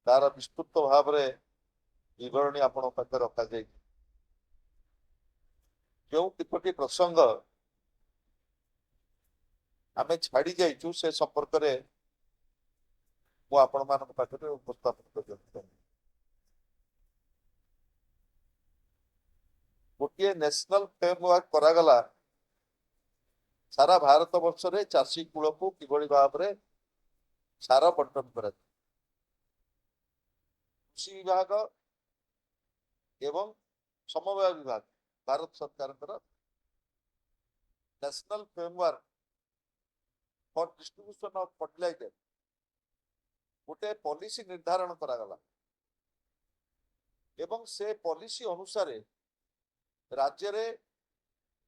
तार विस्तृत भाव में विवरणी आपण पाखे रखा जाए जो कितोटी प्रसंग आम छाड़ी जाइचु से संपर्क में मु आपण मान पाखे उपस्थापन कर गोटे नेशनल फ्रेमवर्क करागला सारा भारत वर्ष रे चाषी कूल को किभली भाव में सार बंटन कर कृषि विभाग एवं समवाय विभाग भारत सरकार national framework for distribution of fertilizer गोटे पॉलिसी निर्धारण करागला एवं से पॉलिसी अनुसार राज्य रे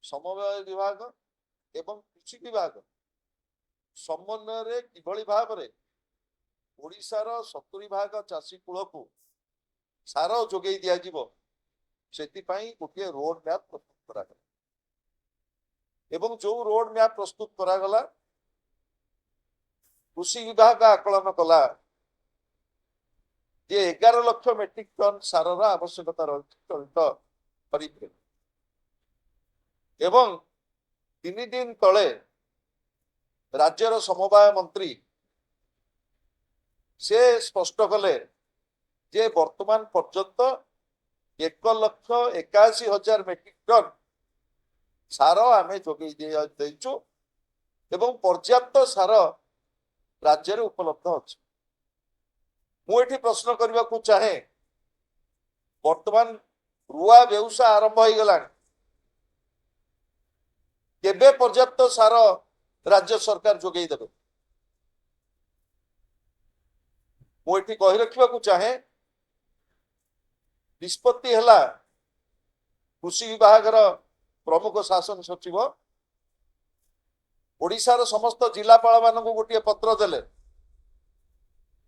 समवाय विभाग एवं कृषि विभाग समन्वय किभली भाव में ओडिशार 70 भाग चाषी कूल को सार जोगे दिज्व से गोटे रोड मैप प्रस्तुत करागला एवं जो रोड मैप प्रस्तुत करागला कृषि विभाग आकलन कला जे 11 लाख मेट्रिक टन सार आवश्यकता रही चलित परिप्रेक्षी एवं 3 दिन तले राज्यर समवाय मंत्री से स्पष्ट कले जे वर्तमान पर्यंत 1,81,000 मेट्रिक टन सार आमे जोगे देचु एवं पर्याप्त सार राज्य में उपलब्ध अच्छे मुझे प्रश्न करने को चाहे वर्तमान रुआ व्यवसाय आरंभ हो गला केबे पर्याप्त सार राज्य सरकार जोगे देवे मुझे कही रखा चाहे निष्पत्ति है कृषि विभाग प्रमुख शासन सचिव ओडिशार समस्त जिलापाल मान गोटे पत्र देले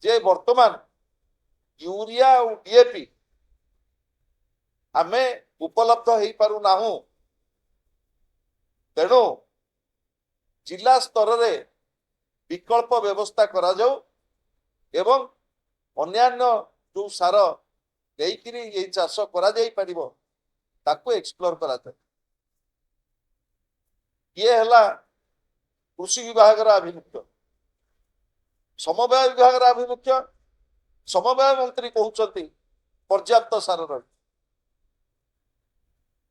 जे वर्तमान यूरिया और डीएपी आमे उपलब्ध हो पारु नाहु तेणु जिला स्तर रे विकल्प व्यवस्था करा जाऊ एवं अन्यान्य जो सार देकरी ये चाष करा जाई परिबो ताको एक्सप्लोर करा जाए ये हला कृषि विभाग आभिमुख्य समवाय विभाग आभिमुख्य समवाय मंत्री कहते पर्याप्त सार रही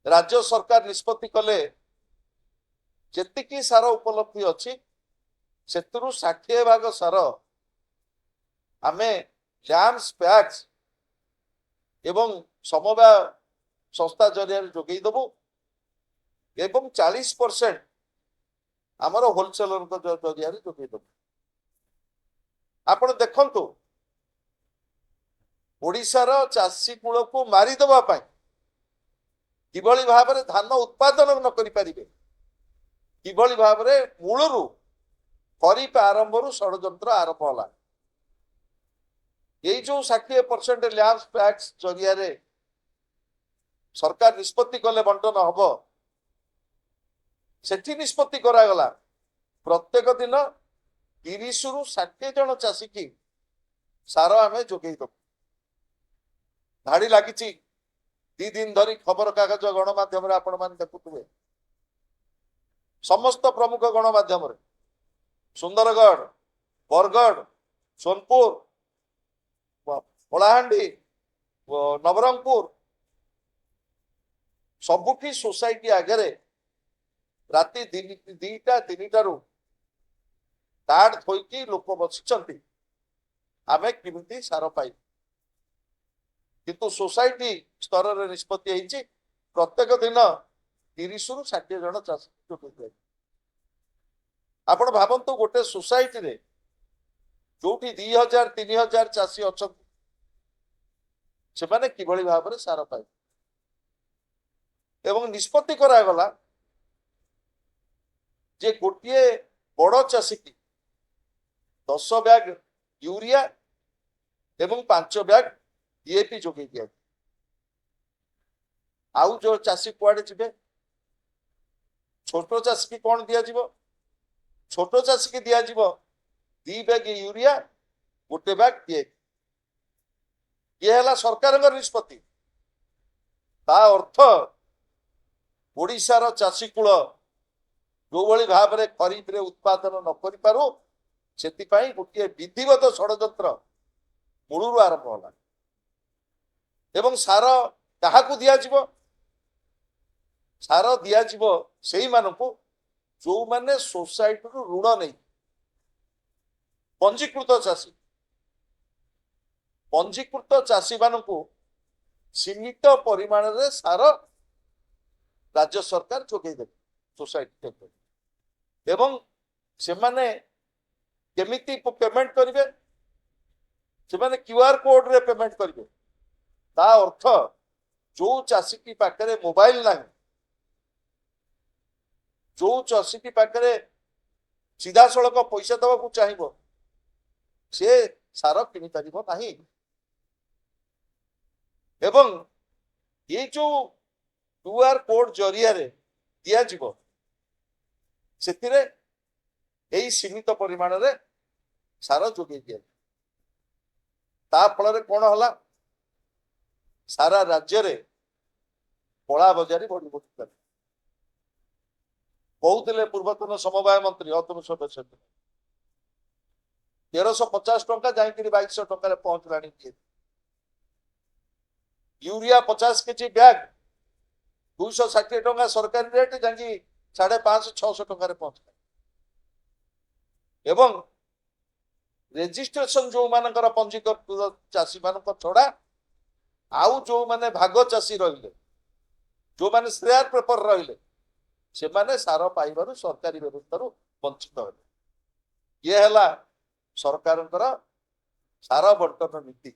राज्य सरकार निष्पत्ति कले जेतिकी सार उपलब्धि अच्छी से 60 भाग सार आमे लैंप्स पैक्स एवं समवाय संस्था जरिया जोगे देबू एवं 40% आमर होलसेलर जरिया जोगे देबू आपण देखंतु ओडिशार चाषी कूल को मारिदेवा किभली भाव में धान उत्पादन न करि परिबे किभली भाव में मूलरू खरीफ आरंभ षड्यंत्र आरंभ होला ये जो 60% लैंप्स पैक्स जरिया रे सरकार निष्पत्ति कले बंटन हम सेठी निष्पत्ति करागला प्रत्येक दिन 30 रु 60 जन चाषी की सार आमे जोगे दबु धाड़ी लगी 2 दिन धरी खबर कागज गणमाध्यम आपण मान देखुए समस्त प्रमुख गणमाध्यम सुंदरगढ़ बरगढ़ सोनपुर कलाहांडी नवरंगपुर सबुठी सोसाइटी आगे राति 2टा 3टा कार्ड थोकी लोक बसी आमे किमिति सार पाई किंतु सोसाइटी स्तर रे निष्पत्ति होती प्रत्येक दिन 30 रु 60 जन चाषी आपण भावतु गोटे सोसाइटी रे जोठी 2000-3000 चाषी अच्छा से माने किभली भाव में सार पाए एवं निष्पत्ति करागला जे गोटे बड़ चाषी की 10 बैग यूरिया एवं 5 बैग डीएपी जोगे दिया आउ जो चाषी कुआडे जिबे छोटो चाषी की कौन दिया जीवो छोटो चाषी की दिया जीवो 2 बैग यूरिया 1 बैग डीएपी ये है सरकार निष्पत्ति ता अर्थ ओडिशार चाषी कूल जो भली भाव में खरीफ रे उत्पादन न करि पारु सेतिपाई गोटे विधिवत षड्यंत्र मूलरू आरंभ होला एवं सार काहाकू दियाजिबो सार दियाजिबो सेही मानकू जो माने सोसाइटी रू ऋण नहीं पंजीकृत चाषी मानकू सीमित परिमाण रे सार राज्य सरकार जोगई देबे सोसाइटी एवं से माने केमिति पेमेंट करिवे से माने क्यूआर कोड रे पेमेंट करिवे ता अर्थ जो चाषी की पाखरे मोबाइल नहीं जो चाषी की पाखरे सीधा सड़क पैसा दवा चाहिए से सार किनी पारिबो नहीं एवं ये जो क्यूआर कोड जरिया रे दिया जीवो सेतिरे एई सीमित परिमाण रे सार जोगे दिया ता फल रे कोन हला सारा राज्य रे कला बजारी बढ़ी बढ़ी कहते पूर्वतन समवाय मंत्री अतनु सदस्य 1350 टंका जाकि 2200 टंका पहुंचलानी यूरिया 50 केजी बैग 260 टंका सरकारी रेट जाकि 550-600 टंका पहुंचला एवं रेजिस्ट्रेशन जो मानकर पंजीकृत चाषी मान छड़ा आउ जो माने भाग चाषी रहिले जो माने शेयर पेपर रहिले से माने सार पाइबारु सरकारी व्यवस्था वंचित हेले ये हला सरकार सार बंटन नीति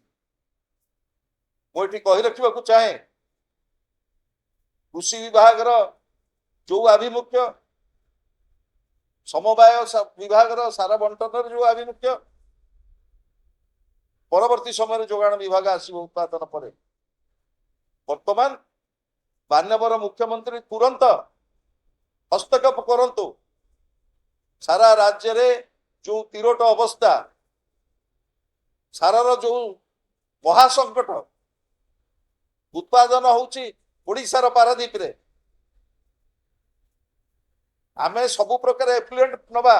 मुझे कही रखा चाहे कृषि विभाग जो आभिमुख्य समवाय विभाग सार बंटन जो आभिमुख्य परवर्ती समय जोगाण विभाग आसव उत्पादन पर वर्तमान माननीय मुख्यमंत्री तुरंत हस्तक्षेप करंतु सारा राज्य रे जो तिरोट अवस्था सारार जो महासंकट उत्पादन होउची ओडिशार पारादीप रे आमे सबु प्रकार एफ्लुएंट नबा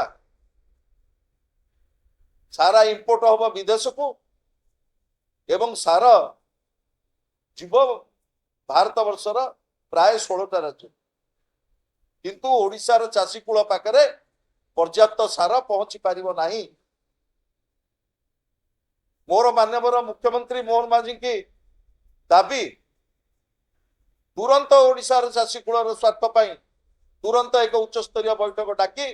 सारा इंपोर्ट हम विदेश को एवं सार जीव भारत वर्षर प्राय 16टा राज्य किंतु ओडिशार चाषी कूल पाखरे पर्याप्त सार पहुंची पारिबो नाही मोर माननीय मुख्यमंत्री मोहन माझी की दाबी तुरंत ओडिशार चाषी कूलर स्वार्थ पाई तुरंत एक उच्च स्तरीय बैठक डाकी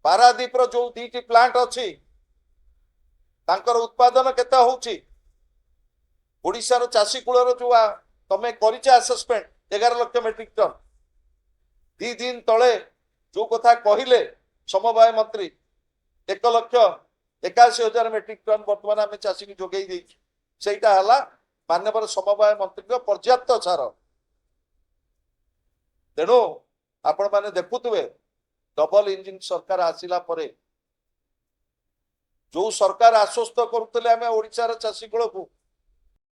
पारादीपर जो 2टी प्लांट अच्छी तांकर उत्पादन केते होउची ओडिशार चाषी कूलर जो तमे करिचे असेसमेंट 11 लाख मेट्रिक टन 2 दिन तले जो कथा कहिले समवाय मंत्री 1,81,000 मेट्रिक टन वर्तमान आम चाषी की जोगई दी सेटा हला मान्यवर समवाय मंत्री पर्याप्त सार तेणु आपण माने देखुवे डबल इंजिन सरकार आसिला परे जो सरकार आश्वस्त करुले आम ओडिशार चाषी कूल को